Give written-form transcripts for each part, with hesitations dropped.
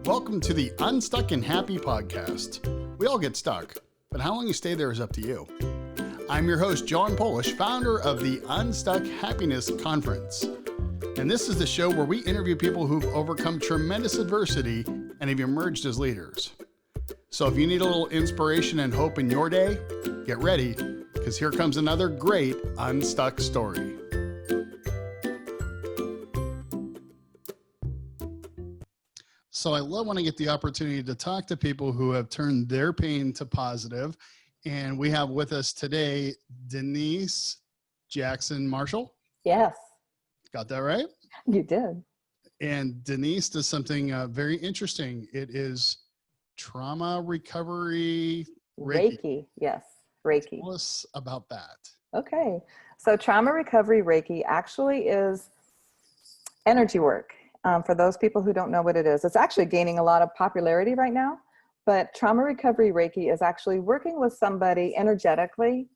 Welcome to the Unstuck and Happy podcast. We all get stuck, but how long you stay there is up to you. I'm your host, John Polish, founder of the Unstuck Happiness Conference. And this is the show where we interview people who've overcome tremendous adversity and have emerged as leaders. So if you need a little inspiration and hope in your day, get ready, because here comes another great Unstuck story. So I love when I get the opportunity to talk to people who have turned their pain to positive. And we have with us today, Denise Jackson Marshall. Yes. Got that right? You did. And Denise does something very interesting. It is trauma recovery Reiki. Yes, Reiki. Tell us about that. Okay. So trauma recovery Reiki actually is energy work. For those people who don't know what it is, it's actually gaining a lot of popularity right now. But trauma recovery Reiki is actually working with somebody energetically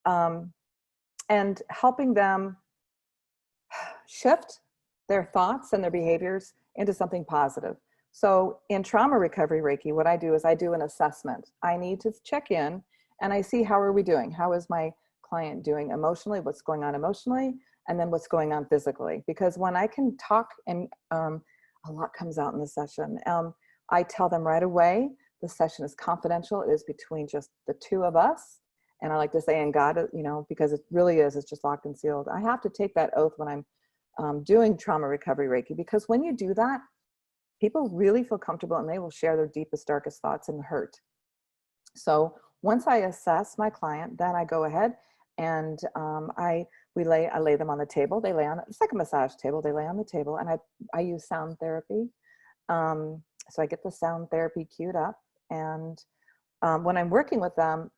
and helping them shift their thoughts and their behaviors into something positive. So in trauma recovery Reiki, what I do is I do an assessment. I need to check in and I see, how are we doing? How is my client doing emotionally? What's going on emotionally? And then what's going on physically? Because when I can talk and a lot comes out in the session, I tell them right away, the session is confidential. It is between just the two of us. And I like to say, and God, because it really is, it's just locked and sealed. I have to take that oath when I'm doing trauma recovery Reiki, because when you do that, people really feel comfortable and they will share their deepest, darkest thoughts and hurt. So once I assess my client, then I go ahead and I lay them on the table. They lay on, it's like a massage table. They lay on the table, and I use sound therapy. So I get the sound therapy queued up. And when I'm working with them,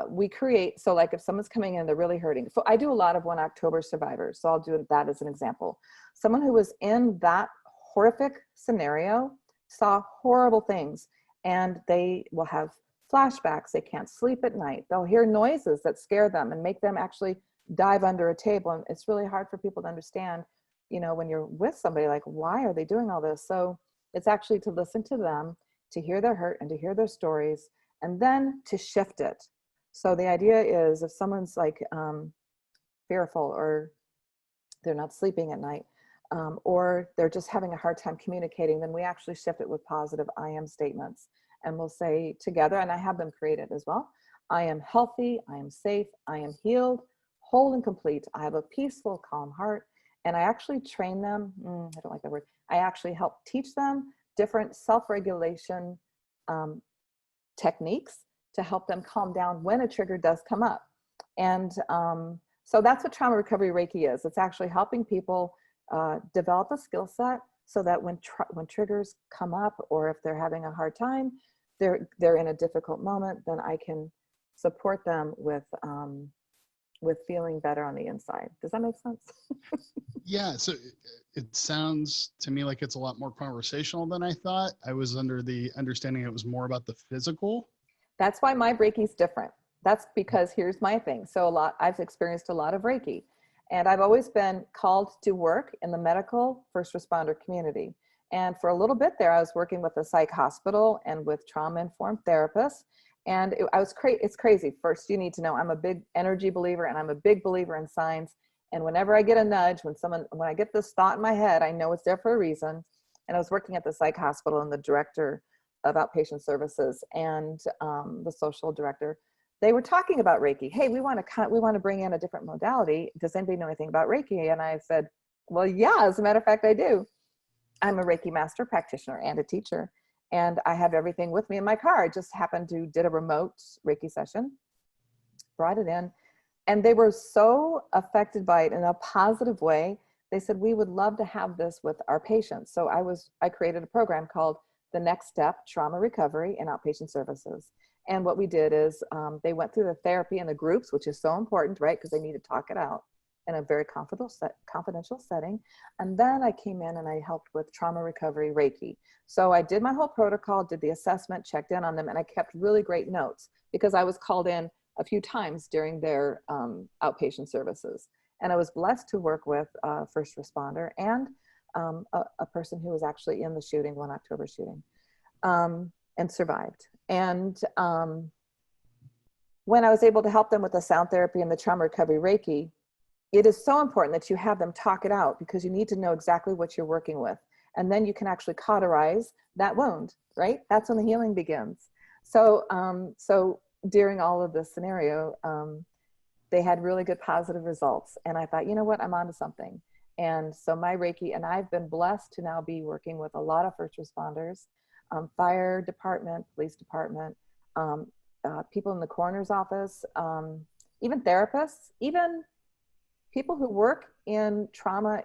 we create, so like if someone's coming in, they're really hurting. So I do a lot of 1 October survivors. So I'll do that as an example. Someone who was in that horrific scenario saw horrible things, and they will have flashbacks. They can't sleep at night. They'll hear noises that scare them and make them actually dive under a table. And it's really hard for people to understand, when you're with somebody, like, why are they doing all this? So it's actually to listen to them, to hear their hurt and to hear their stories, and then to shift it. So the idea is, if someone's like fearful, or they're not sleeping at night, or they're just having a hard time communicating, then we actually shift it with positive I am statements. And we'll say together, and I have them created as well, I am healthy, I am safe, I am healed, whole and complete. I have a peaceful, calm heart. And I actually train them, I don't like that word, I actually help teach them different self-regulation techniques to help them calm down when a trigger does come up. And so that's what trauma recovery Reiki is. It's actually helping people develop a skill set so that when triggers come up, or if they're having a hard time, they're in a difficult moment, then I can support them with feeling better on the inside. Does that make sense? Yeah, so it sounds to me like it's a lot more conversational than I thought. I was under the understanding it was more about the physical. That's why my Reiki's different. That's because here's my thing. So I've experienced a lot of Reiki, and I've always been called to work in the medical first responder community. And for a little bit there, I was working with a psych hospital and with trauma-informed therapists. And it's crazy. First, you need to know I'm a big energy believer, and I'm a big believer in signs. And whenever I get a nudge, when I get this thought in my head, I know it's there for a reason. And I was working at the psych hospital, and the director of outpatient services and the social director, they were talking about Reiki. Hey, we want to bring in a different modality. Does anybody know anything about Reiki? And I said, well, yeah, as a matter of fact, I do. I'm a Reiki master practitioner and a teacher. And I have everything with me in my car. I just did a remote Reiki session, brought it in, and they were so affected by it in a positive way. They said, we would love to have this with our patients. So I created a program called The Next Step Trauma Recovery in Outpatient Services. And what we did is they went through the therapy in the groups, which is so important, right? Because they need to talk it out in a very confidential setting. And then I came in and I helped with trauma recovery Reiki. So I did my whole protocol, did the assessment, checked in on them, and I kept really great notes because I was called in a few times during their outpatient services. And I was blessed to work with a first responder and a person who was actually in the shooting, 1 October shooting, and survived. And when I was able to help them with the sound therapy and the trauma recovery Reiki, it is so important that you have them talk it out, because you need to know exactly what you're working with. And then you can actually cauterize that wound, right? That's when the healing begins. So, so during all of this scenario, they had really good positive results. And I thought, you know what, I'm onto something. And so my Reiki, and I've been blessed to now be working with a lot of first responders, fire department, police department, people in the coroner's office, even therapists, even people who work in trauma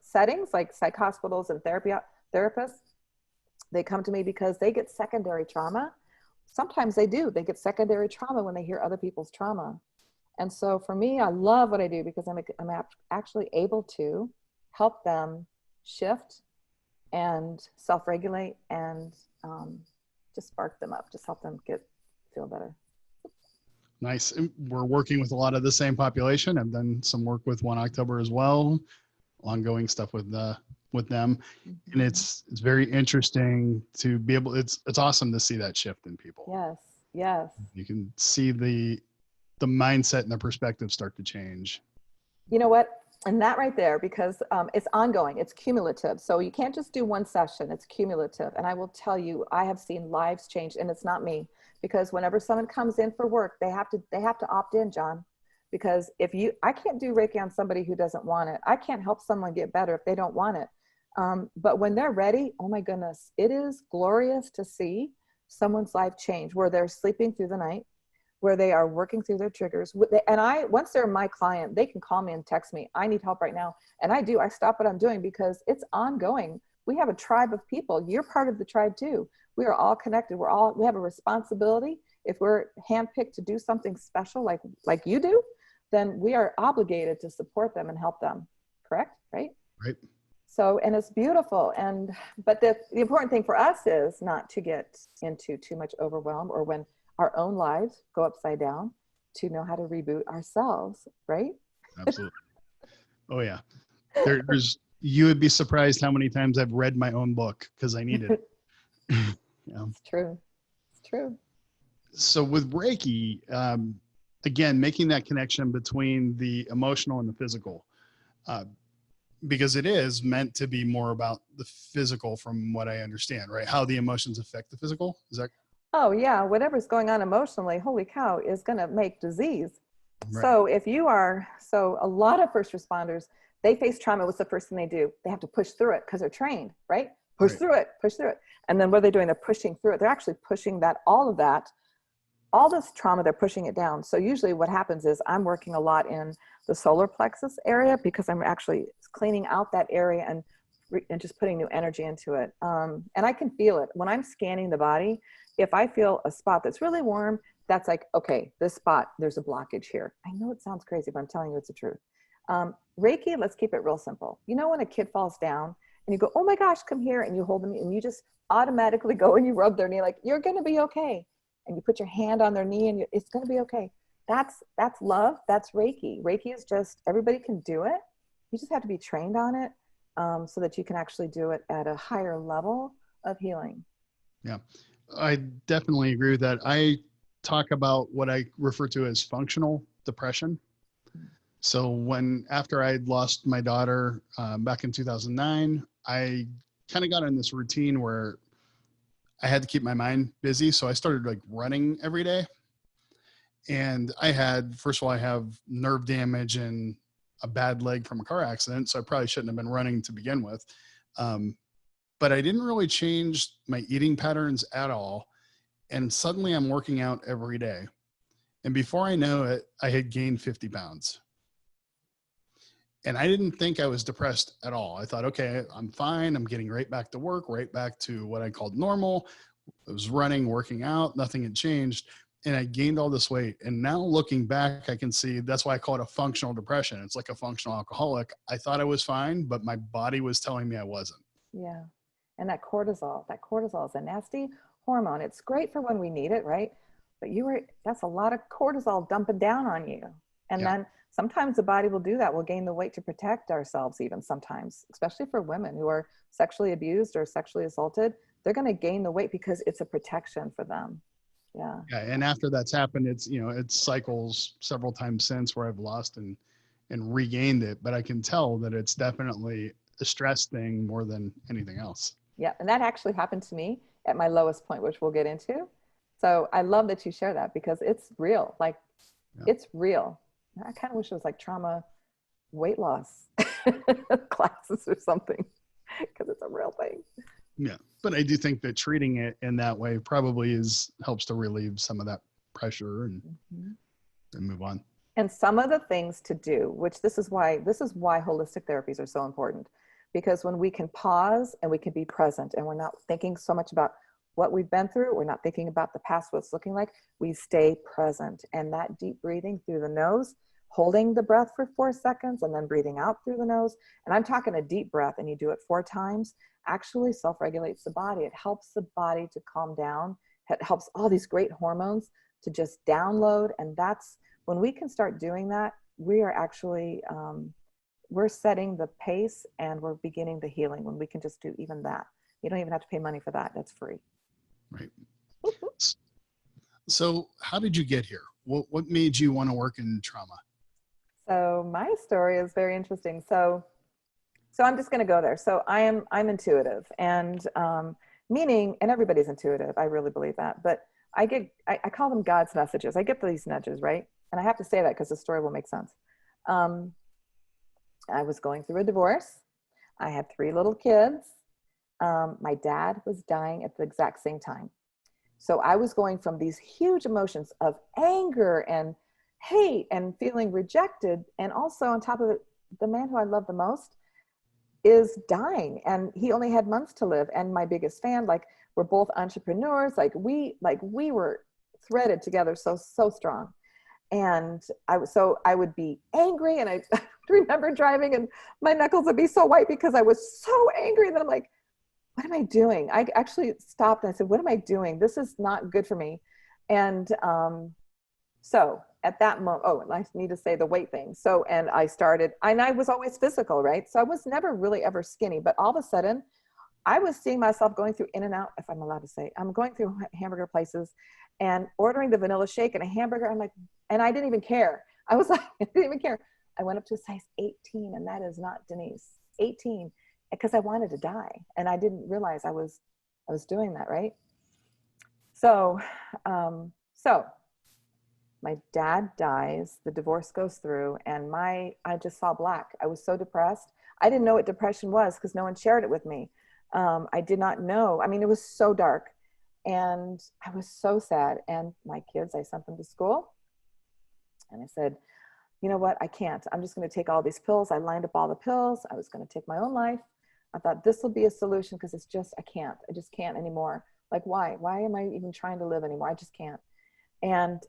settings like psych hospitals and therapists. They come to me because they get secondary trauma. Sometimes they get secondary trauma when they hear other people's trauma. And so for me, I love what I do, because I'm actually able to help them shift and self-regulate and just spark them up, just help them feel better. Nice. And we're working with a lot of the same population. I've done some work with 1 October as well, ongoing stuff with them. Mm-hmm. And it's very interesting to be able, it's awesome to see that shift in people. Yes. Yes. You can see the mindset and the perspective start to change. You know what? And that right there, because it's ongoing, it's cumulative. So you can't just do one session, it's cumulative. And I will tell you, I have seen lives change, and it's not me, because whenever someone comes in for work, they have to opt in, John, because I can't do Reiki on somebody who doesn't want it. I can't help someone get better if they don't want it. But when they're ready, oh my goodness, it is glorious to see someone's life change, where they're sleeping through the night, where they are working through their triggers. And once they're my client, they can call me and text me, I need help right now. And I stop what I'm doing, because it's ongoing. We have a tribe of people. You're part of the tribe too. We are all connected. We have a responsibility. If we're handpicked to do something special, like you do, then we are obligated to support them and help them. Correct? Right? Right. So, and it's beautiful. But the important thing for us is not to get into too much overwhelm, or when our own lives go upside down, to know how to reboot ourselves, right? Absolutely. Oh yeah. You would be surprised how many times I've read my own book because I needed it. Yeah. It's true. It's true. So with Reiki, again, making that connection between the emotional and the physical, because it is meant to be more about the physical, from what I understand, right? How the emotions affect the physical. Is that? Oh yeah, whatever's going on emotionally, holy cow, is going to make disease. Right. So a lot of first responders, they face trauma. What's the first thing they do? They have to push through it, because they're trained, right? Push through it. And then what are they doing? They're pushing through it. They're actually pushing all this trauma, they're pushing it down. So usually what happens is I'm working a lot in the solar plexus area, because I'm actually cleaning out that area and just putting new energy into it. And I can feel it when I'm scanning the body. If I feel a spot that's really warm, that's like, okay, this spot, there's a blockage here. I know it sounds crazy, but I'm telling you it's the truth. Reiki, let's keep it real simple. You know, when a kid falls down and you go, oh my gosh, come here, and you hold them, and you just automatically go and you rub their knee, like, you're going to be okay. And you put your hand on their knee, and it's going to be okay. That's love. That's Reiki. Reiki is just, everybody can do it. You just have to be trained on it, so that you can actually do it at a higher level of healing. Yeah. I definitely agree with that. I talk about what I refer to as functional depression. So after I lost my daughter back in 2009, I kind of got in this routine where I had to keep my mind busy. So I started running every day. And first of all, I have nerve damage and a bad leg from a car accident. So I probably shouldn't have been running to begin with. But I didn't really change my eating patterns at all. And suddenly I'm working out every day. And before I know it, I had gained 50 pounds. And I didn't think I was depressed at all. I thought, okay, I'm fine. I'm getting right back to work, right back to what I called normal. I was running, working out, nothing had changed. And I gained all this weight. And now looking back, I can see that's why I call it a functional depression. It's like a functional alcoholic. I thought I was fine, but my body was telling me I wasn't. Yeah. And that cortisol is a nasty hormone. It's great for when we need it, right? But that's a lot of cortisol dumping down on you. And Yeah. then sometimes the body will do that. We'll gain the weight to protect ourselves, even sometimes, especially for women who are sexually abused or sexually assaulted. They're going to gain the weight because it's a protection for them. Yeah. Yeah. And after that's happened, it's, it cycles several times since where I've lost and regained it. But I can tell that it's definitely a stress thing more than anything else. Yeah. And that actually happened to me at my lowest point, which we'll get into. So I love that you share that because it's real. Like, Yeah. it's real. I kind of wish it was like trauma weight loss classes or something because it's a real thing. Yeah. But I do think that treating it in that way probably helps to relieve some of that pressure and move on. And some of the things to do, which this is why holistic therapies are so important, because when we can pause and we can be present and we're not thinking so much about what we've been through, we're not thinking about the past, what it's looking like, we stay present. And that deep breathing through the nose, holding the breath for 4 seconds and then breathing out through the nose. And I'm talking a deep breath, and you do it 4 times, actually self-regulates the body. It helps the body to calm down. It helps all these great hormones to just download. And that's when we can start doing that, we are actually, we're setting the pace and we're beginning the healing when we can just do even that. You don't even have to pay money for that. That's free. Right. So how did you get here? What made you want to work in trauma? So my story is very interesting. So I'm just going to go there. So I'm intuitive, and meaning, and everybody's intuitive. I really believe that, but I call them God's messages. I get these nudges, right? And I have to say that because the story will make sense. I was going through a divorce. I had 3 little kids. My dad was dying at the exact same time. So I was going from these huge emotions of anger and hate and feeling rejected. And also on top of it, the man who I love the most is dying, and he only had months to live. And my biggest fan, like, we're both entrepreneurs. We were threaded together so strong. And I would be angry, and I remember driving and my knuckles would be so white because I was so angry. And then I'm like, what am I doing? I actually stopped and I said, what am I doing? This is not good for me. And so at that moment, and I need to say the weight thing. So, and I was always physical, right? So I was never really ever skinny, but all of a sudden I was seeing myself going through In-N-Out, if I'm allowed to say. I'm going through hamburger places and ordering the vanilla shake and a hamburger. I'm like, and I didn't even care. I was like, I didn't even care. I went up to a size 18, and that is not Denise, 18, because I wanted to die. And I didn't realize I was doing that, right? So my dad dies, the divorce goes through, and I just saw black. I was so depressed. I didn't know what depression was because no one shared it with me. I did not know. I mean, it was so dark, and I was so sad. And my kids, I sent them to school, and I said, you know what? I can't. I'm just going to take all these pills. I lined up all the pills. I was going to take my own life. I thought this will be a solution because it's just, I can't. I just can't anymore. Like, why? Why am I even trying to live anymore? I just can't. And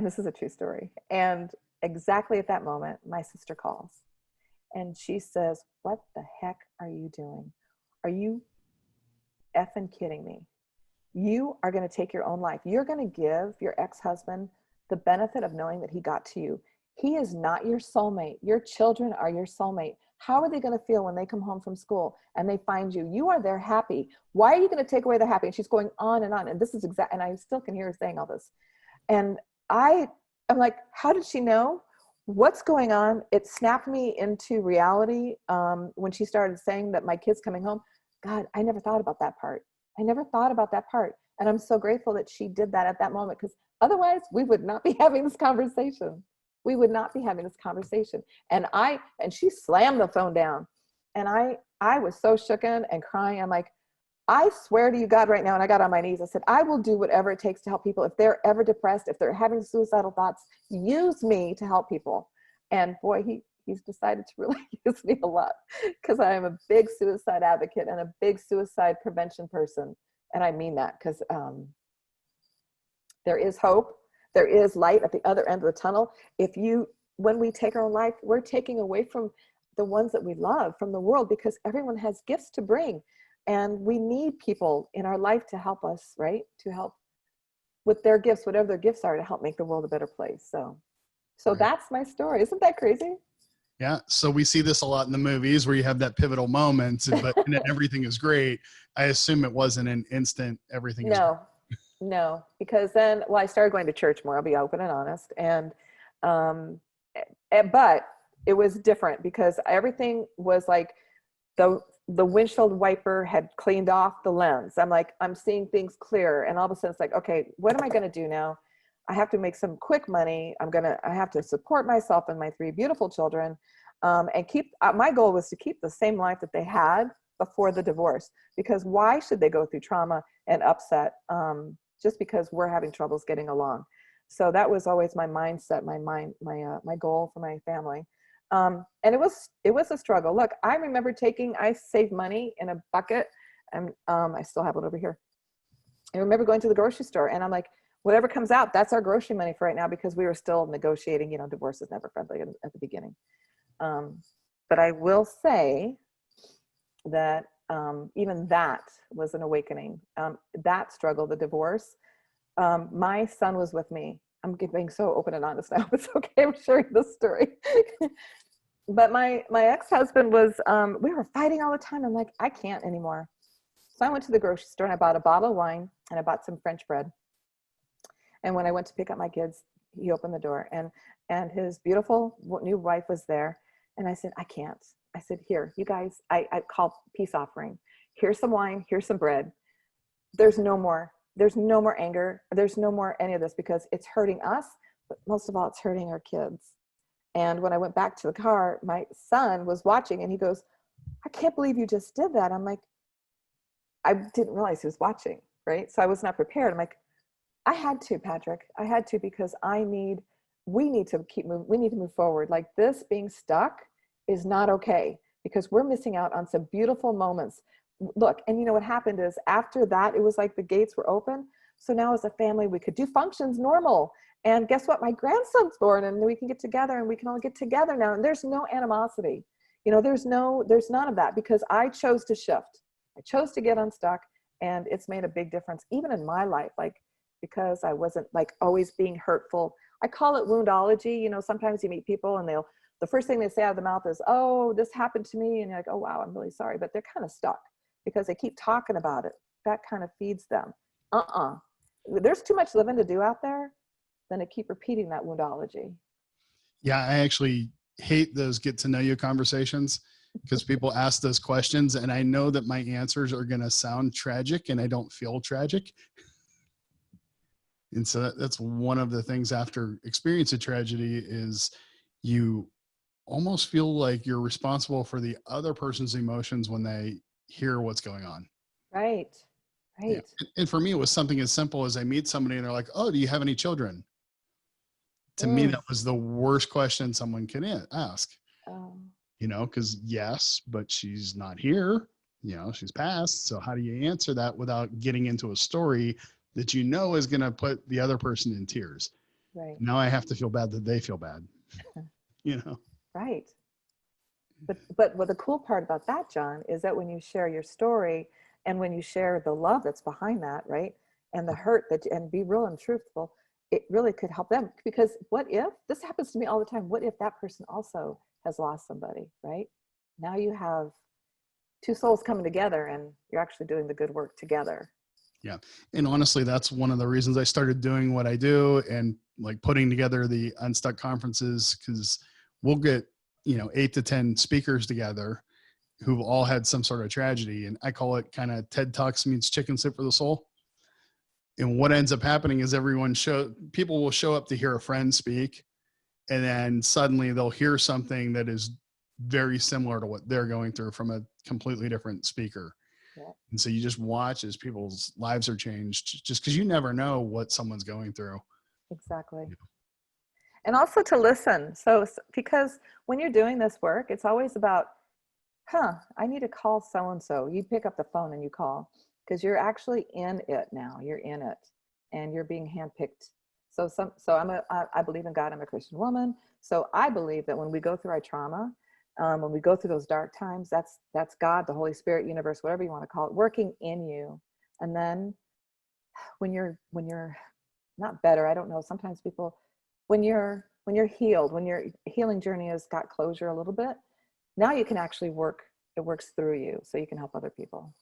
this is a true story. And exactly at that moment, my sister calls and she says, what the heck are you doing? Are you effing kidding me? You are going to take your own life. You're going to give your ex-husband the benefit of knowing that he got to you. He is not your soulmate. Your children are your soulmate. How are they going to feel when they come home from school and they find you? You are their happy. Why are you going to take away their happy? And she's going on and on. And this is and I still can hear her saying all this. And I'm like, how did she know? What's going on? It snapped me into reality when she started saying that my kid's coming home. God, I never thought about that part. I never thought about that part. And I'm so grateful that she did that at that moment, because otherwise we would not be having this conversation. We would not be having this conversation. And she slammed the phone down. And I was so shooken and crying. I'm like, I swear to you, God, right now, and I got on my knees, I said, I will do whatever it takes to help people. If they're ever depressed, if they're having suicidal thoughts, use me to help people. And boy, he's decided to really use me a lot, because I am a big suicide advocate and a big suicide prevention person. And I mean that, because there is hope. There is light at the other end of the tunnel. When we take our own life, we're taking away from the ones that we love, from the world, because everyone has gifts to bring. And we need people in our life to help us, right? To help with their gifts, whatever their gifts are, to help make the world a better place. So So Right. that's my story. Isn't that crazy? Yeah. So we see this a lot in the movies where you have that pivotal moment, but and then everything is great. I assume it wasn't an instant, everything is great. No, no, because then, well, I started going to church more. I'll be open and honest. And, um, but it was different because everything was like the windshield wiper had cleaned off the lens. I'm like, I'm seeing things clear. And all of a sudden it's like, okay, what am I going to do now? I have to make some quick money. I have to support myself and my 3 beautiful children. And keep, my goal was to keep the same life that they had before the divorce, because why should they go through trauma and upset, just because we're having troubles getting along? So that was always my mindset, my goal for my family. And it was a struggle. Look, I saved money in a bucket, and I still have it over here. I remember going to the grocery store, and I'm like, whatever comes out, that's our grocery money for right now, because we were still negotiating. Divorce is never friendly at the beginning. But I will say that even that was an awakening. That struggle, the divorce, my son was with me. I'm being so open and honest now. It's okay. I'm sharing this story. But my ex-husband was, we were fighting all the time. I'm like, I can't anymore. So I went to the grocery store and I bought a bottle of wine and I bought some French bread. And when I went to pick up my kids, he opened the door, and his beautiful new wife was there. And I said, I can't. I said, here, you guys, I called peace offering. Here's some wine. Here's some bread. There's no more anger. There's no more any of this, because it's hurting us, but most of all, it's hurting our kids. And when I went back to the car, my son was watching and he goes, I can't believe you just did that. I'm like, I didn't realize he was watching, right? So I was not prepared. I'm like, I had to, Patrick. I had to, because we need to keep moving. We need to move forward. Like, this being stuck is not okay, because we're missing out on some beautiful moments. Look, and what happened is, after that, it was like the gates were open. So now as a family, we could do functions normal. And guess what? My grandson's born, and we can get together, and we can all get together now. And there's no animosity. There's none of that, because I chose to shift. I chose to get unstuck, and it's made a big difference, even in my life. Like, because I wasn't like always being hurtful. I call it woundology. Sometimes you meet people and the first thing they say out of the mouth is, oh, this happened to me. And you're like, oh, wow, I'm really sorry. But they're kind of stuck because they keep talking about it. That kind of feeds them. There's too much living to do out there than to keep repeating that woundology. Yeah. I actually hate those get to know you conversations, because people ask those questions and I know that my answers are going to sound tragic and I don't feel tragic. And so that's one of the things after experience a tragedy is you almost feel like you're responsible for the other person's emotions when they hear what's going on. Right. Yeah. And for me, it was something as simple as I meet somebody and they're like, oh, do you have any children? To me, that was the worst question someone can ask, because yes, but she's not here, she's passed. So how do you answer that without getting into a story that is going to put the other person in tears? Right. Now I have to feel bad that they feel bad, Right. But what the cool part about that, John, is that when you share your story and when you share the love that's behind that, right, and the hurt and be real and truthful, it really could help them. Because what if, this happens to me all the time, what if that person also has lost somebody, right? Now you have 2 souls coming together and you're actually doing the good work together. Yeah. And honestly, that's one of the reasons I started doing what I do and like putting together the Unstuck conferences, because we'll get, 8 to 10 speakers together who've all had some sort of tragedy. And I call it kind of TED Talks meets chicken soup for the soul. And what ends up happening is people will show up to hear a friend speak, and then suddenly they'll hear something that is very similar to what they're going through from a completely different speaker. Yeah. And so you just watch as people's lives are changed, just because you never know what someone's going through. Exactly. Yeah. And also to listen. So, because when you're doing this work, it's always about, I need to call so-and-so. You pick up the phone and you call, because you're actually in it now. You're in it and you're being handpicked. So I believe in God. I'm a Christian woman. So I believe that when we go through our trauma, when we go through those dark times, that's God, the Holy Spirit, universe, whatever you want to call it, working in you. And then when you're not better, I don't know, sometimes people, when you're when you're healed, when your healing journey has got closure a little bit, now you can actually it works through you so you can help other people.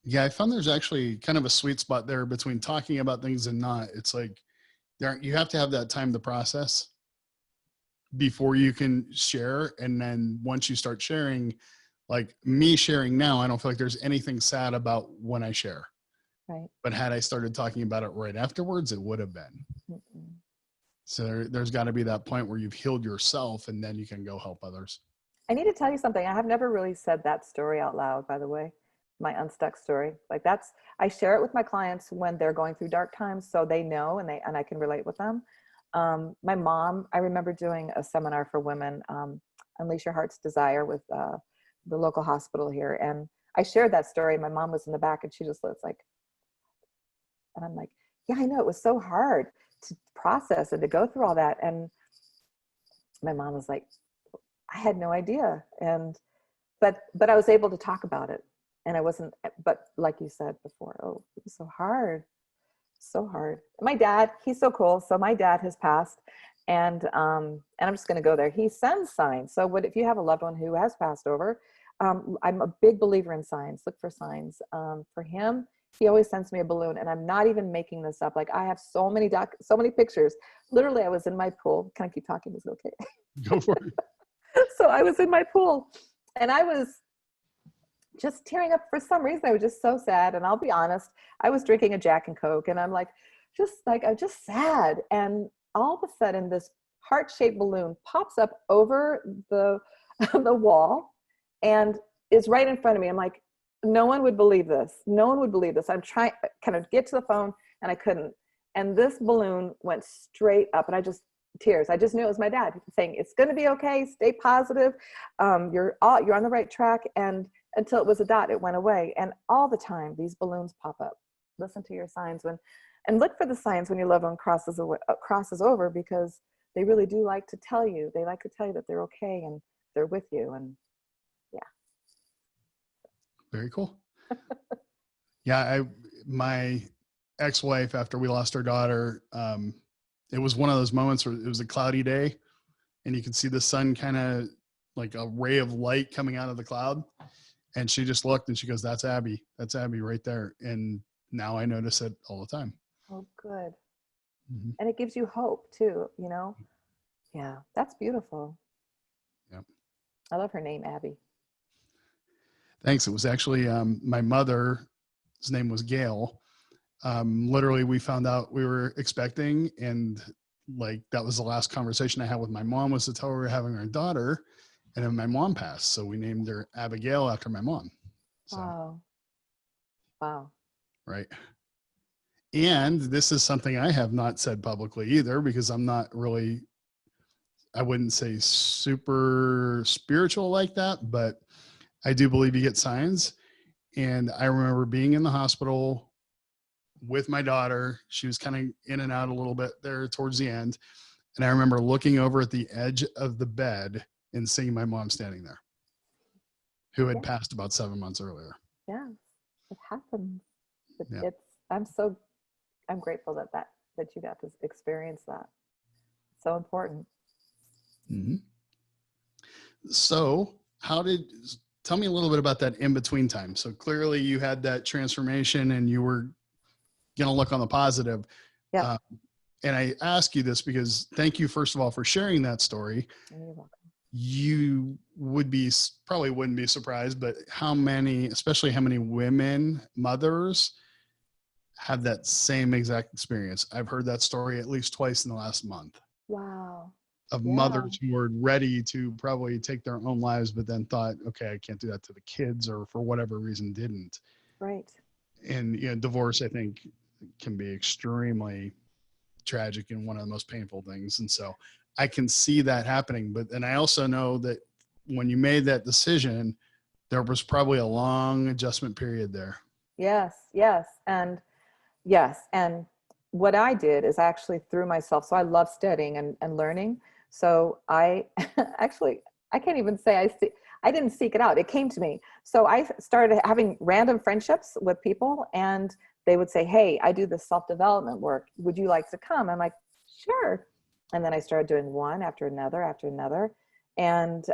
Yeah, I found there's actually kind of a sweet spot there between talking about things and not. It's like you have to have that time to process before you can share. And then once you start sharing, like me sharing now, I don't feel like there's anything sad about when I share. Right. But had I started talking about it right afterwards, it would have been. Mm-mm. So there's got to be that point where you've healed yourself and then you can go help others. I need to tell you something. I have never really said that story out loud, by the way, my Unstuck story. Like I share it with my clients when they're going through dark times, so they know and I can relate with them. My mom, I remember doing a seminar for women, Unleash Your Heart's Desire with the local hospital here. And I shared that story. My mom was in the back and she just was like, and I'm like, yeah, I know, it was so hard to process and to go through all that. And my mom was like, I had no idea. But I was able to talk about it. And I wasn't, but like you said before, oh, it was so hard. So hard. My dad, he's so cool. So my dad has passed, and I'm just going to go there. He sends signs. So if you have a loved one who has passed over, I'm a big believer in signs. Look for signs. For him, he always sends me a balloon, and I'm not even making this up. Like I have so many pictures. Literally, I was in my pool. Can I keep talking? Is it okay? Go for it. So I was in my pool, and I was just tearing up for some reason. I was just so sad. And I'll be honest, I was drinking a Jack and Coke, and I'm just sad. And all of a sudden this heart-shaped balloon pops up over the wall and is right in front of me. I'm like, no one would believe this. No one would believe this. I'm trying to kind of get to the phone and I couldn't. And this balloon went straight up, and tears. I just knew it was my dad saying, it's going to be okay. Stay positive. You're on the right track. And until it was a dot, it went away. And all the time, these balloons pop up. Listen to your signs and look for the signs when your loved one crosses over, because they really do like to tell you. They like to tell you that they're okay and they're with you. And yeah. Very cool. Yeah. My ex-wife, after we lost our daughter, it was one of those moments where it was a cloudy day and you could see the sun kind of like a ray of light coming out of the cloud. And she just looked and she goes, that's Abby right there. And now I notice it all the time. Oh, good. Mm-hmm. And it gives you hope too, Yeah, that's beautiful. Yeah. I love her name, Abby. Thanks. It was actually my mother's name was Gail. Literally, we found out we were expecting, and like that was the last conversation I had with my mom, was to tell her we were having our daughter, and then my mom passed, so we named her Abigail after my mom. So, wow. Right. And this is something I have not said publicly either, because I'm not really, I wouldn't say super spiritual like that, but I do believe you get signs. And I remember being in the hospital with my daughter. She was kind of in and out a little bit there towards the end. And I remember looking over at the edge of the bed and seeing my mom standing there, who had passed about 7 months earlier. Yeah, it happens. Yeah. I'm grateful that you got to experience that. So important. Mm-hmm. So tell me a little bit about that in-between time. So clearly you had that transformation and you were going to look on the positive. Yeah. And I ask you this because thank you, first of all, for sharing that story. You're welcome. You probably wouldn't be surprised, but how many women, mothers, have that same exact experience? I've heard that story at least twice in the last month. Wow. Of mothers who were ready to probably take their own lives, but then thought, okay, I can't do that to the kids, or for whatever reason didn't. Right. And divorce, I think, can be extremely tragic and one of the most painful things. And so I can see that happening. But then I also know that when you made that decision, there was probably a long adjustment period there. Yes. And what I did is actually threw myself. So I love studying and learning. So I can't even say I didn't seek it out. It came to me. So I started having random friendships with people, and they would say, hey, I do this self-development work. Would you like to come? I'm like, sure. And then I started doing one after another, and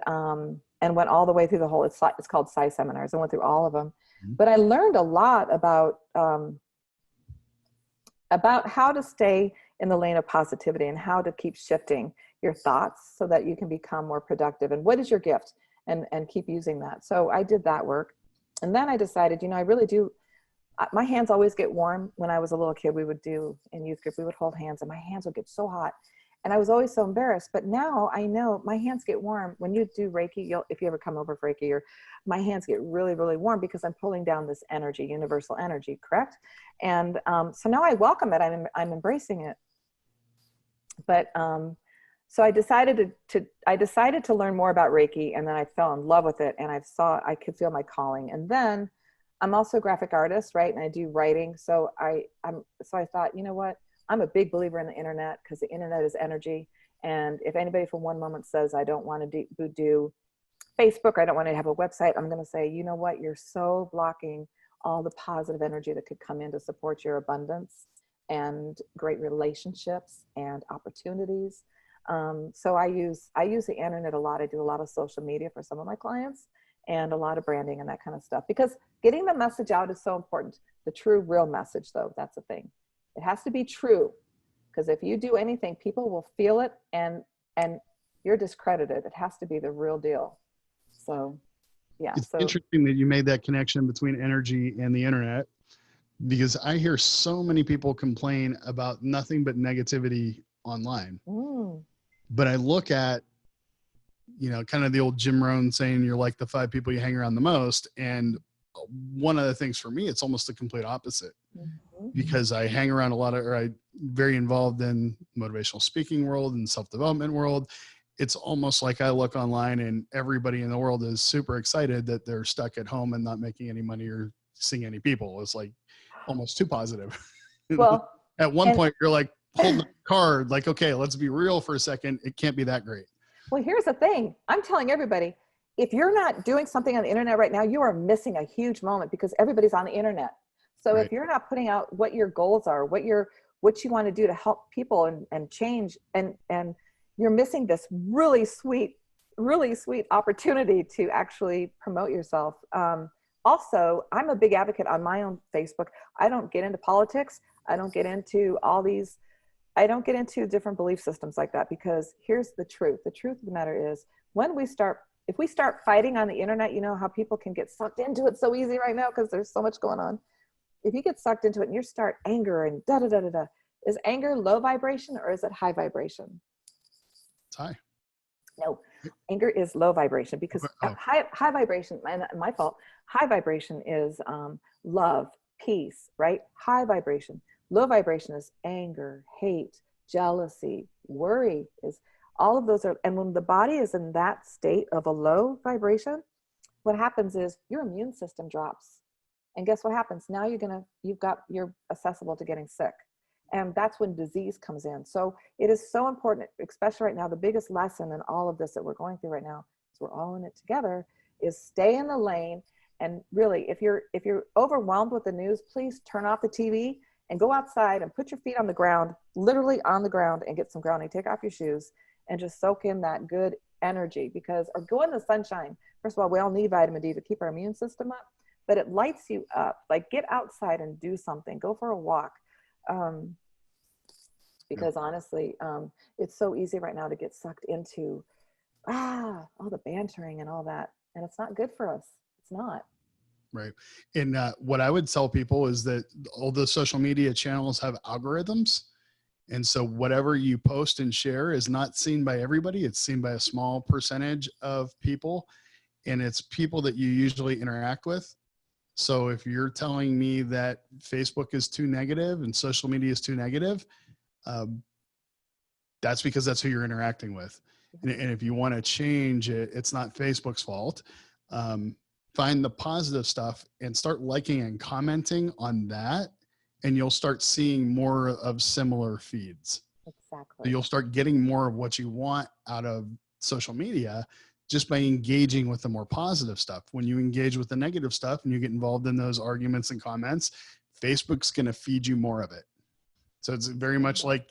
went all the way through the whole. It's called Psi seminars. I went through all of them, but I learned a lot about how to stay in the lane of positivity and how to keep shifting your thoughts so that you can become more productive. And what is your gift? And keep using that. So I did that work, and then I decided, I really do. My hands always get warm. When I was a little kid, we would do in youth group, we would hold hands, and my hands would get so hot. And I was always so embarrassed, but now I know my hands get warm. When you do Reiki, if you ever come over for Reiki, my hands get really, really warm because I'm pulling down this energy, universal energy, correct? And so now I welcome it. I'm embracing it. But so I decided to learn more about Reiki, and then I fell in love with it, and I could feel my calling. And then I'm also a graphic artist, right? And I do writing. So I thought, you know what? I'm a big believer in the internet because the internet is energy. And if anybody for one moment says, I don't want to do Facebook, or I don't want to have a website, I'm going to say, you know what? You're so blocking all the positive energy that could come in to support your abundance and great relationships and opportunities. So I use the internet a lot. I do a lot of social media for some of my clients and a lot of branding and that kind of stuff, because getting the message out is so important. The true, real message, though, that's the thing. It has to be true, because if you do anything, people will feel it, and you're discredited. It has to be the real deal. So, yeah. It's interesting that you made that connection between energy and the internet, because I hear so many people complain about nothing but negativity online. But I look at, kind of the old Jim Rohn saying, you're like the 5 people you hang around the most. And one of the things for me, it's almost the complete opposite. Because I hang around I'm very involved in motivational speaking world and self-development world. It's almost like I look online and everybody in the world is super excited that they're stuck at home and not making any money or seeing any people. It's like almost too positive. Well, at one point you're like holding a card, like, okay, let's be real for a second. It can't be that great. Well, here's the thing. I'm telling everybody, if you're not doing something on the internet right now, you are missing a huge moment, because everybody's on the internet. So If you're not putting out what your goals are, what you want to do to help people and change, and you're missing this really sweet opportunity to actually promote yourself. Also, I'm a big advocate on my own Facebook. I don't get into politics. I don't get into different belief systems like that, because here's the truth. The truth of the matter is, if we start fighting on the internet, you know how people can get sucked into it so easy right now because there's so much going on. If you get sucked into it and you start anger and da-da-da-da-da, is anger low vibration or is it high vibration? It's high. No, anger is low vibration, because high vibration, and my fault, high vibration is love, peace, right? High vibration. Low vibration is anger, hate, jealousy, worry, is all of those are, and when the body is in that state of a low vibration, what happens is your immune system drops. And guess what happens? Now you're accessible to getting sick. And that's when disease comes in. So it is so important, especially right now, the biggest lesson in all of this that we're going through right now, is we're all in it together, is stay in the lane. And really, if you're overwhelmed with the news, please turn off the TV and go outside and put your feet on the ground, literally on the ground, and get some grounding. Take off your shoes and just soak in that good energy, or go in the sunshine. First of all, we all need vitamin D to keep our immune system up, but it lights you up. Like, get outside and do something. Go for a walk. Because honestly, it's so easy right now to get sucked into all the bantering and all that. And it's not good for us. It's not. Right. And what I would tell people is that all the social media channels have algorithms. And so whatever you post and share is not seen by everybody. It's seen by a small percentage of people. And it's people that you usually interact with. So if you're telling me that Facebook is too negative and social media is too negative, that's because that's who you're interacting with. And if you want to change it, it's not Facebook's fault. Find the positive stuff and start liking and commenting on that, and you'll start seeing more of similar feeds. Exactly. So you'll start getting more of what you want out of social media just by engaging with the more positive stuff. When you engage with the negative stuff and you get involved in those arguments and comments, Facebook's going to feed you more of it. So it's very much like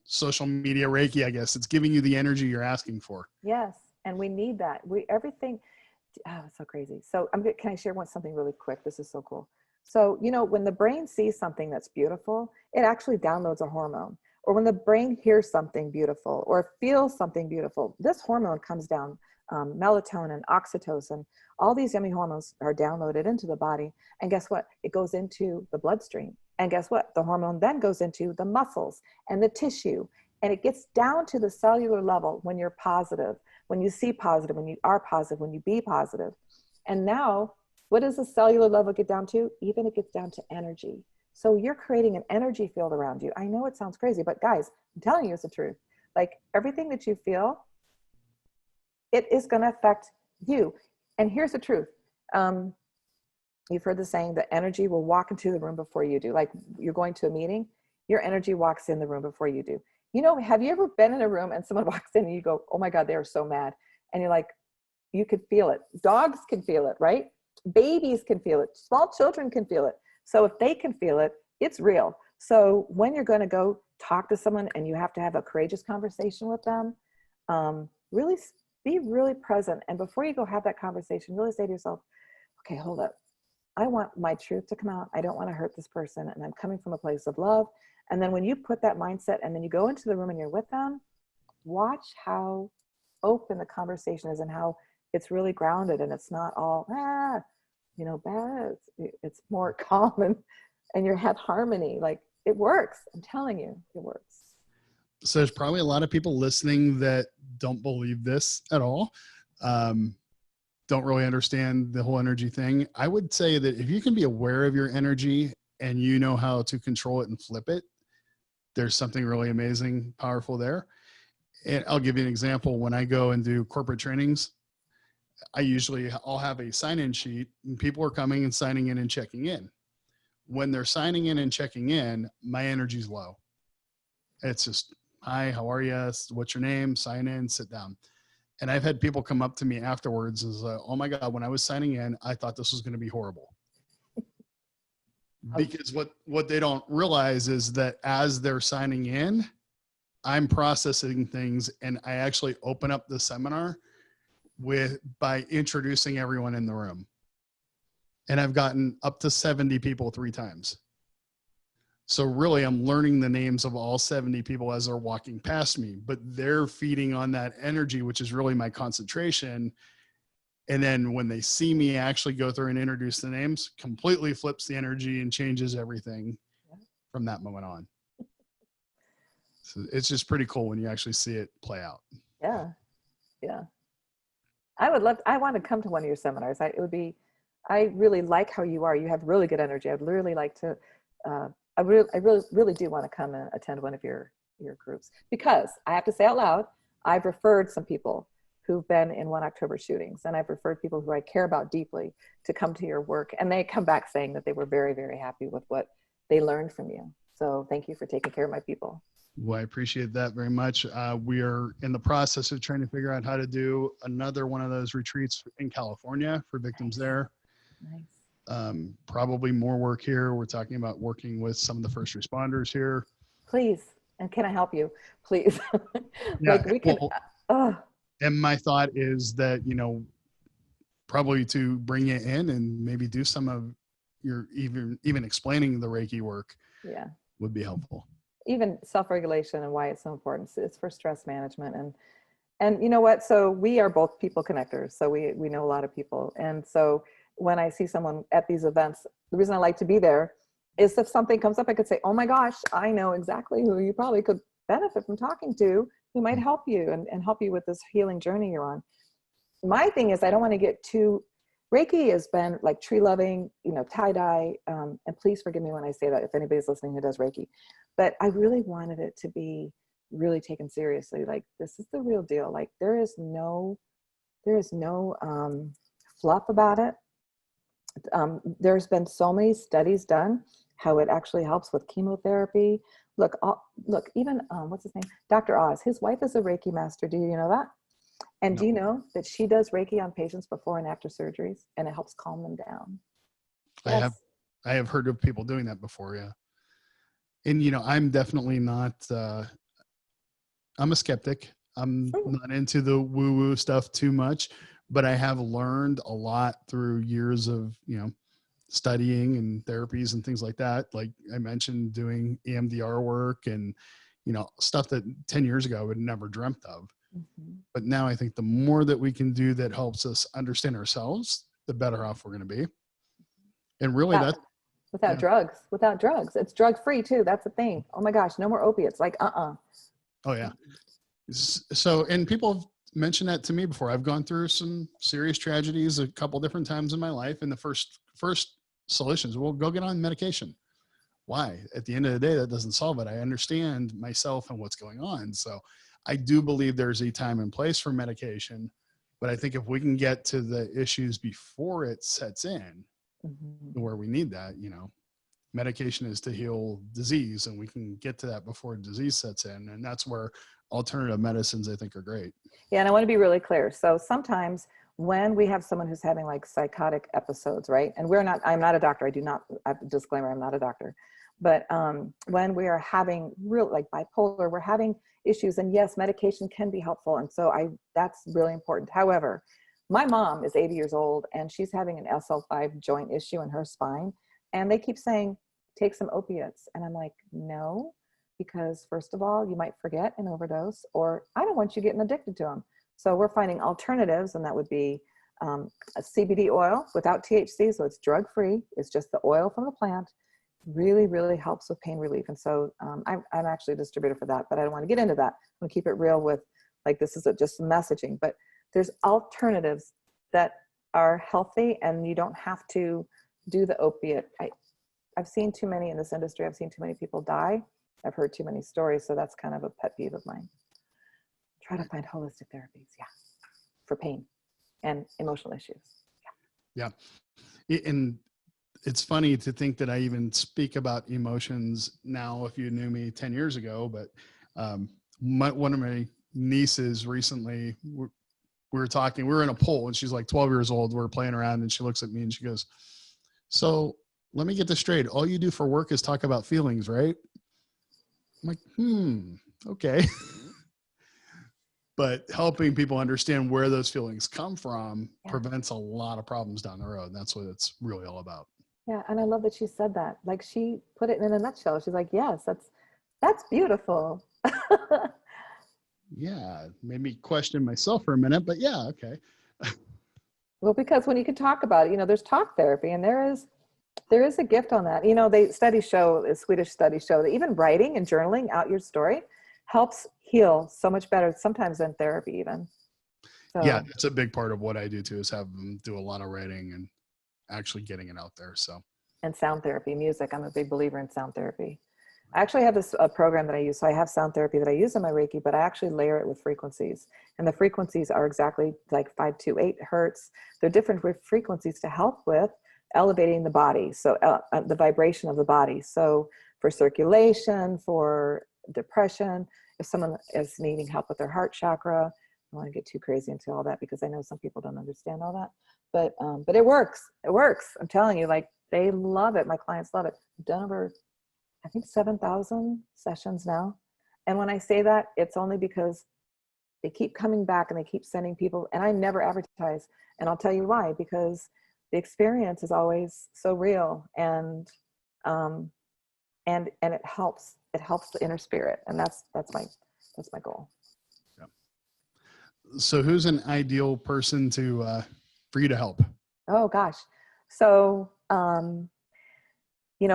social media Reiki, I guess. It's giving you the energy you're asking for. Yes. And we need that. Everything. Oh, it's so crazy. So can I share something really quick? This is so cool. So, when the brain sees something that's beautiful, it actually downloads a hormone. Or when the brain hears something beautiful or feels something beautiful, this hormone comes down, melatonin, oxytocin, all these yummy hormones are downloaded into the body. And guess what? It goes into the bloodstream. And guess what? The hormone then goes into the muscles and the tissue. And it gets down to the cellular level when you're positive, when you see positive, when you are positive, when you be positive. And now, what does the cellular level get down to? Even it gets down to energy. So you're creating an energy field around you. I know it sounds crazy, but guys, I'm telling you it's the truth. Like everything that you feel, it is going to affect you. And here's the truth. You've heard the saying that energy will walk into the room before you do. Like you're going to a meeting, your energy walks in the room before you do. Have you ever been in a room and someone walks in and you go, oh my God, they are so mad. And you're like, you could feel it. Dogs can feel it, right? Babies can feel it. Small children can feel it. So if they can feel it, it's real. So when you're going to go talk to someone and you have to have a courageous conversation with them, really be really present. And before you go have that conversation, really say to yourself, okay, hold up. I want my truth to come out. I don't want to hurt this person. And I'm coming from a place of love. And then when you put that mindset and then you go into the room and you're with them, watch how open the conversation is and how it's really grounded and it's not all, bad. It's more calm and you have harmony. Like it works. I'm telling you, it works. So there's probably a lot of people listening that don't believe this at all. Don't really understand the whole energy thing. I would say that if you can be aware of your energy and you know how to control it and flip it, there's something really amazing, powerful there. And I'll give you an example. When I go and do corporate trainings, I'll have a sign-in sheet and people are coming and signing in and checking in. When they're signing in and checking in, my energy's low. It's just, hi, how are you? What's your name? Sign in, sit down. And I've had people come up to me afterwards and say, oh my God, when I was signing in, I thought this was going to be horrible. Because what they don't realize is that as they're signing in, I'm processing things and I actually open up the seminar by introducing everyone in the room. And I've gotten up to 70 people 3 times. So really I'm learning the names of all 70 people as they're walking past me, but they're feeding on that energy, which is really my concentration. And then when they see me actually go through and introduce the names, completely flips the energy and changes everything from that moment on. So it's just pretty cool when you actually see it play out. Yeah. Yeah. I want to come to one of your seminars. I really like how you are. You have really good energy. I'd really like to, I really do want to come and attend one of your groups because I have to say out loud, I've referred some people who've been in 1 October shootings and I've referred people who I care about deeply to come to your work and they come back saying that they were very, very happy with what they learned from you. So thank you for taking care of my people. Well, I appreciate that very much. We are in the process of trying to figure out how to do another one of those retreats in California for victims there. Nice. Probably more work here. We're talking about working with some of the first responders here. Please. And can I help you? Please. Yeah, like we can. And my thought is that, probably to bring you in and maybe do some of your even explaining the Reiki work would be helpful. Even self-regulation and why it's so important. It's for stress management. And you know what? So we are both people connectors. So we know a lot of people. And so when I see someone at these events, the reason I like to be there is if something comes up, I could say, oh my gosh, I know exactly who you probably could benefit from talking to, who might help you and help you with this healing journey you're on. My thing is I don't want to get too, Reiki has been like tree loving, tie-dye, and please forgive me when I say that if anybody's listening who does Reiki, but I really wanted it to be really taken seriously. Like this is the real deal. Like there is no fluff about it. There's been so many studies done how it actually helps with chemotherapy. Look, even what's his name? Dr. Oz, his wife is a Reiki master. Do you know that? And do you know that she does Reiki on patients before and after surgeries and it helps calm them down? Yes. I have heard of people doing that before. Yeah. And, I'm definitely not I'm a skeptic. I'm not into the woo-woo stuff too much, but I have learned a lot through years of, studying and therapies and things like that. Like I mentioned, doing EMDR work and, stuff that 10 years ago I would never dreamt of. Mm-hmm. But now I think the more that we can do that helps us understand ourselves, the better off we're going to be. And really without drugs, it's drug free too. That's the thing. Oh my gosh, no more opiates. Like, Oh yeah. So, and people have mentioned that to me before. I've gone through some serious tragedies a couple different times in my life. And the first solutions, well, go get on medication. Why? At the end of the day, that doesn't solve it. I understand myself and what's going on. So I do believe there's a time and place for medication, but I think if we can get to the issues before it sets in, where we need that, medication is to heal disease, and we can get to that before disease sets in. And that's where alternative medicines, I think, are great. Yeah. And I want to be really clear. So sometimes when we have someone who's having like psychotic episodes, right? And I'm not a doctor. I have a disclaimer, I'm not a doctor. But when we are having real like bipolar, we're having issues, and yes, medication can be helpful. And so that's really important. However, my mom is 80 years old and she's having an SL5 joint issue in her spine. And they keep saying, take some opiates. And I'm like, no, because first of all, you might forget and overdose, or I don't want you getting addicted to them. So we're finding alternatives, and that would be a CBD oil without THC. So it's drug-free. It's just the oil from the plant. Really, really helps with pain relief. And so I'm actually a distributor for that, but I don't want to get into that. I'm going to keep it real with, like, this is just messaging, but there's alternatives that are healthy, and you don't have to do the opiate. I've seen too many in this industry. I've seen too many people die. I've heard too many stories. So that's kind of a pet peeve of mine. Try to find holistic therapies. Yeah. For pain and emotional issues. Yeah. And it's funny to think that I even speak about emotions now, if you knew me 10 years ago, but one of my nieces recently, we were talking, we were in a pool, and she's like 12 years old. We were playing around, and she looks at me and she goes, so let me get this straight. All you do for work is talk about feelings, right? I'm like, okay. But helping people understand where those feelings come from prevents a lot of problems down the road. And that's what it's really all about. Yeah. And I love that she said that. Like, she put it in a nutshell. She's like, yes, that's beautiful. Yeah. Made me question myself for a minute, but yeah. Okay. Well, because when you can talk about it, there's talk therapy, and there is a gift on that. Swedish studies show that even writing and journaling out your story helps heal so much better, sometimes than therapy even. So, yeah, it's a big part of what I do too, is have them do a lot of writing and actually getting it out there. So, and sound therapy, music. I'm a big believer in sound therapy. I actually have this program that I use. So I have sound therapy that I use in my Reiki, but I actually layer it with frequencies. And the frequencies are exactly like 528 hertz. They're different frequencies to help with elevating the body. So the vibration of the body. So for circulation, for depression, if someone is needing help with their heart chakra, I don't want to get too crazy into all that because I know some people don't understand all that, but it works. It works. I'm telling you, like, they love it. My clients love it. I've done over, I think, 7,000 sessions now. And when I say that, it's only because they keep coming back and they keep sending people, and I never advertise. And I'll tell you why, because the experience is always so real, and it helps the inner spirit. And that's my goal. Yeah. So who's an ideal person for you to help? Oh gosh. So,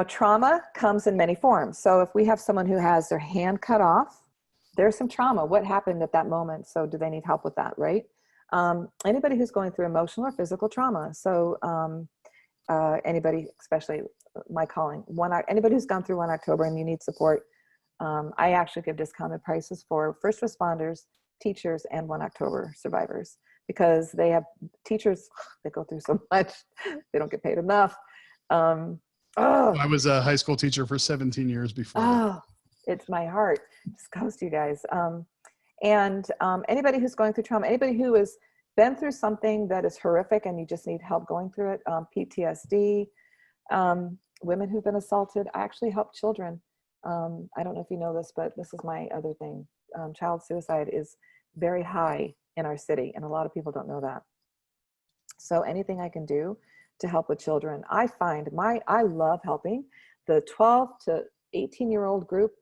trauma comes in many forms. So if we have someone who has their hand cut off, there's some trauma. What happened at that moment? So do they need help with that? Right. Anybody who's going through emotional or physical trauma. So, anybody, especially my calling, anybody who's gone through 1 October and you need support. I actually give discounted prices for first responders, teachers, and 1 October survivors, because they have teachers, they go through so much, they don't get paid enough. I was a high school teacher for 17 years before. Oh, it's my heart. It just goes to you guys. And anybody who's going through trauma, anybody who has been through something that is horrific and you just need help going through it, PTSD, women who've been assaulted. I actually help children. I don't know if you know this, but this is my other thing. child suicide is very high in our city, and a lot of people don't know that. So anything I can do to help with children, I find I love helping the 12 to 18-year-old group,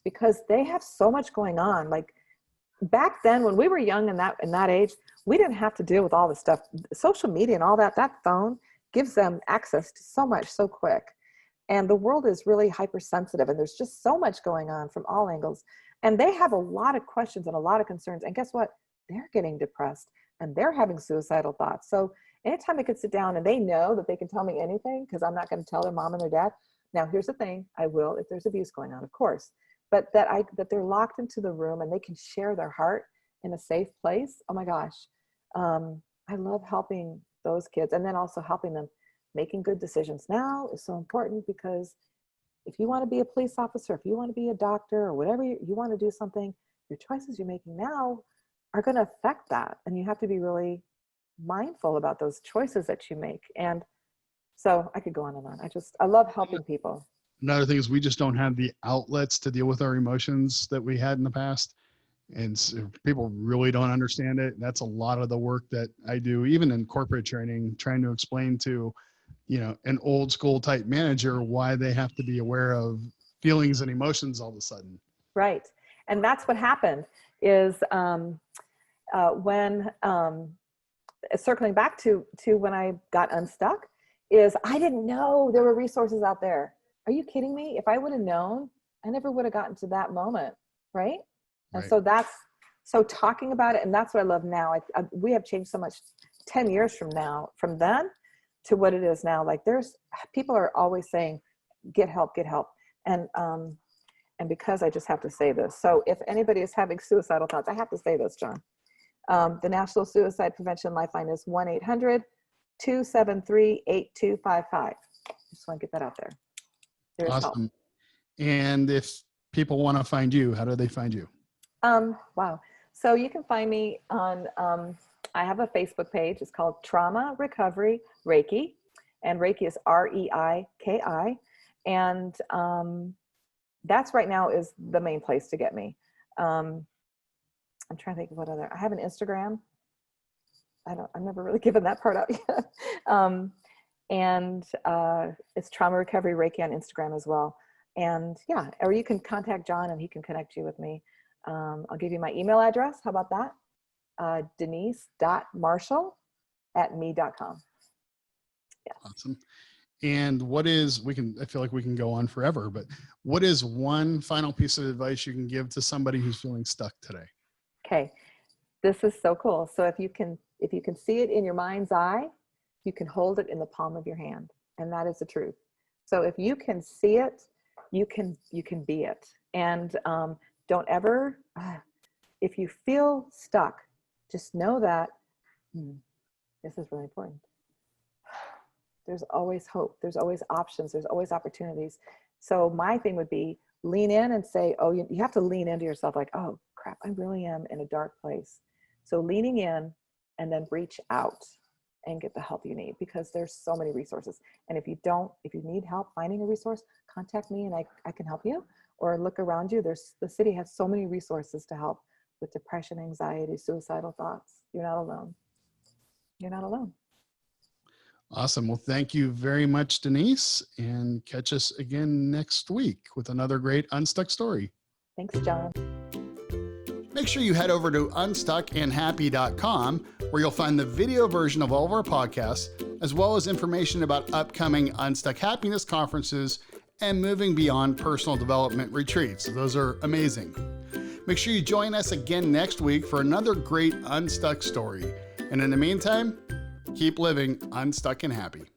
because they have so much going on. Like back then when we were young in that age, we didn't have to deal with all this stuff. Social media and all that phone gives them access to so much so quick. And the world is really hypersensitive, and there's just so much going on from all angles. And they have a lot of questions and a lot of concerns. And guess what? They're getting depressed and they're having suicidal thoughts. So anytime I could sit down and they know that they can tell me anything, because I'm not going to tell their mom and their dad. Now, here's the thing. I will if there's abuse going on, of course. But that they're locked into the room and they can share their heart in a safe place. Oh my gosh. I love helping those kids, and then also helping them making good decisions now is so important, because if you want to be a police officer, if you want to be a doctor, or whatever you want to do something, your choices you're making now are going to affect that. And you have to be really mindful about those choices that you make. And so I could go on and on. I love helping people. Another thing is we just don't have the outlets to deal with our emotions that we had in the past. And so people really don't understand it. That's a lot of the work that I do, even in corporate training, trying to explain to, an old school type manager why they have to be aware of feelings and emotions all of a sudden. Right. And that's what happened is when circling back to when I got unstuck, is I didn't know there were resources out there. Are you kidding me? If I would have known, I never would have gotten to that moment. Right. And so talking about it, and that's what I love now. We have changed so much 10 years from then to what it is now. Like people are always saying, get help. And because I just have to say this. So if anybody is having suicidal thoughts, I have to say this, John. The National Suicide Prevention Lifeline is 1-800-273-8255. Just want to get that out there. There's awesome. Help. And if people want to find you, how do they find you? Wow. So you can find me on, I have a Facebook page. It's called Trauma Recovery Reiki, and Reiki is REIKI. And that's right now is the main place to get me. I'm trying to think of what other, I have an Instagram. I've never really given that part out yet. And it's Trauma Recovery Reiki on Instagram as well. And yeah, or you can contact John and he can connect you with me. I'll give you my email address. How about that? Denise.marshall@me.com. Yeah. Awesome. And I feel like we can go on forever, but what is one final piece of advice you can give to somebody who's feeling stuck today? Okay. This is so cool. So if you can see it in your mind's eye, you can hold it in the palm of your hand. And that is the truth. So if you can see it, you can be it. And don't ever, if you feel stuck, just know that this is really important. There's always hope. There's always options. There's always opportunities. So my thing would be lean in and say, oh, you have to lean into yourself like, oh crap, I really am in a dark place. So leaning in and then reach out and get the help you need, because there's so many resources. And if you need help finding a resource, contact me and I can help you, or look around you. The city has so many resources to help with depression, anxiety, suicidal thoughts. You're not alone. You're not alone. Awesome. Well, thank you very much, Denise, and catch us again next week with another great Unstuck story. Thanks, John. Make sure you head over to unstuckandhappy.com, where you'll find the video version of all of our podcasts, as well as information about upcoming Unstuck Happiness conferences and moving beyond personal development retreats. Those are amazing. Make sure you join us again next week for another great Unstuck story. And in the meantime, keep living unstuck and happy.